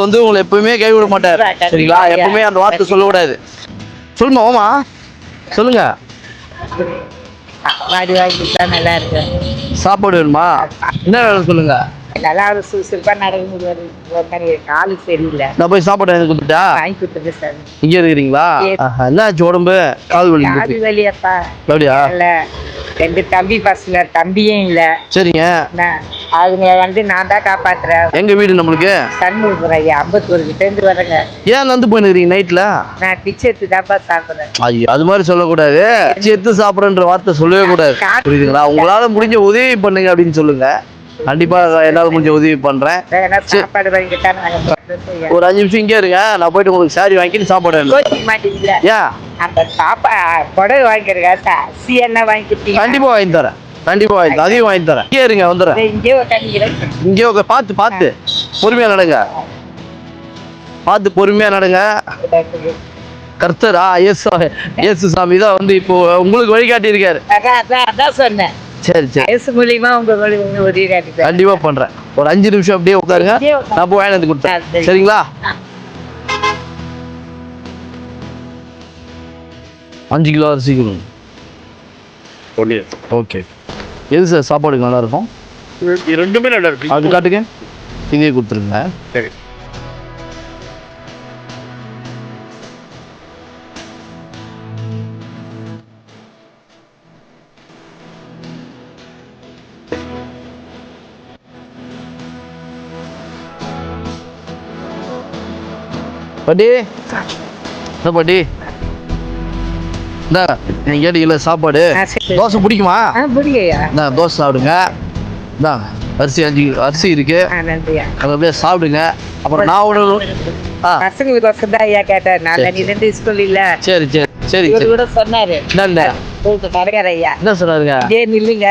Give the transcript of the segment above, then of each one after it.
கடவுள் வந்து உங்களை எப்பவுமே கைவிட மாட்டார். சரிங்களா? எப்பவுமே அந்த வார்த்தை சொல்லக்கூடாது. சொல்லுமா ஓமா சொல்லுங்க. சாப்பாடு வாங்கிட்டா நல்லா இருக்கு. சாப்பாடு வேணுமா? என்ன வேணும் சொல்லுங்க. நல்லா ஒரு சுறுசுறுப்பா நடந்து காலு சரியில்லை. நான் போய் சாப்பாடு வாங்கி கொடுத்துட்டா? வாங்கி கொடுத்துட்டு சார். இங்க இருக்கிறீங்களா? என்னாச்சு உடம்பு? கால் வலி. காது வலியாப்பா. அப்படியா? இல்ல 2 தம்பி பசங்க, தம்பியும் இல்ல. சரிங்க. அவங்க வந்து நான் தான் காப்பாத்துறேன். எங்க வீடு நம்மளுக்கு சண்முகபுரம் ஐயா 54 கிட்ட இருந்து வரேங்க. ஏன் நந்து போயிருக்கீங்க நைட்ல? நான் பிச்சை எடுத்து தான்ப்பா சாப்பிடுறேன். ஐயோ அது மாதிரி சொல்லக்கூடாது. பிச்சை எடுத்து சாப்பிடுறன்ற வார்த்தை சொல்லவே கூடாது. புரியுதுங்களா? உங்களால முடிஞ்ச உதவி பண்ணுங்க அப்படின்னு சொல்லுங்க. கண்டிப்பா என்னால முடிஞ்ச உதவி பண்றேன். சாப்பாடு வாங்கிட்டா ஒரு 5 நிமிஷம் இங்கே இருங்க. நான் போயிட்டு உங்களுக்கு சாரி வாங்கிட்டு சாப்பாடு மாட்டீங்களா? ஏன் அந்த புடவை வாங்கிக்கிறேன். அரிசி என்ன வாங்கிக்கிட்டீங்க? கண்டிப்பா வாங்கி தரேன். கண்டிப்பா வாங்கி தரேன். அதையும் வாங்கி தரேன். இங்கே இருங்க வந்துடுறேன். இங்கே உட்காந்துக்கிறேன். இங்கே பார்த்து பொறுமையா நடங்க. பார்த்து பொறுமையா நடங்க. கர்த்தரா இயேசு சாமி தான் வந்து இப்போ உங்களுக்கு வழிகாட்டி இருக்காரு. அதான் சொன்னேன். சரி இயேசு மூலியமா உங்களுக்கு வழிகாட்டி கண்டிப்பா பண்றேன். ஒரு 5 நிமிஷம் அப்படியே உட்காருங்க. நான் போய் வாங்கி கொடுத்தேன். சரிங்களா? 5 கிலோ அரிசி கொடுங்க. ஓகே. எது சார் சாப்பாடுக்கு நல்லா இருக்கும்? ரெண்டுமே நல்லா இருக்கு. அது காட்டுங்க. இதே கொடுத்துருங்க. சரி. பாட்டி என்ன பாட்டி இந்தா நீங்கள் கேட்டீங்கள சாப்பாடு. தோசை பிடிக்குமா? இந்தா தோசை சாப்பிடுங்க. இந்தா அரிசி 5 அரிசி இருக்கு. அதை அப்படியே சாப்பிடுங்க. அப்புறம் நான் ஒன்று பசங்களுக்கு தோசை தான் ஐயா கேட்டேன். நான் ஸ்கூல் இல்ல. சரி கூட சொன்னாரு. ஐயா என்ன சொன்னாருங்க? இதே நில்லுங்க,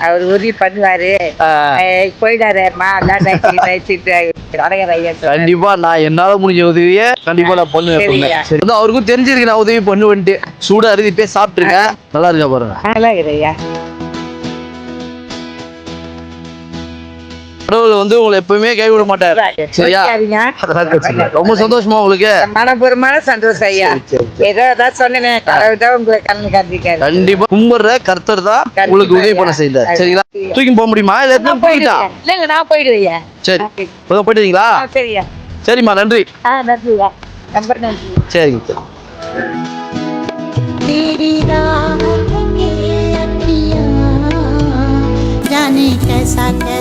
அவர் உதவி பண்ணுவாரு, போயிடாருமா. கண்டிப்பா நான் என்னால முடிஞ்ச உதவியை கண்டிப்பா நான் பண்ணுவேன். அவருக்கும் தெரிஞ்சிருக்கு நான் உதவி பண்ணுவேன்ட்டு. சூட அருதி போய் சாப்பிட்டுருங்க. நல்லா இருக்கா பாருங்க. நல்லா இருக்குது ஐயா. கடவுள் வந்து உங்களை எப்பவுமே கைவிட மாட்டார். சரியா? ரொம்ப சந்தோஷமா உங்களுக்கு? மனப்பூர்வமான சந்தோஷம் ஐயா. ஏதோ அதான் சொன்னேன். கடவுள் தான் உங்களை கண்ணு காட்டிருக்காரு. கண்டிப்பா கும்பிடுற கர்த்தர் தான் உங்களுக்கு உதவி பண்ண செய்யல. சரிங்களா? தூக்கி போக முடியுமா? இல்ல போயிட்டா? இல்லங்க நான் போயிடுவேன். சரி போயிட்டீங்களா? சரியா. சரிம்மா நன்றி. நன்றியா. ரொம்ப நன்றி. சரிங்க. जाने कैसा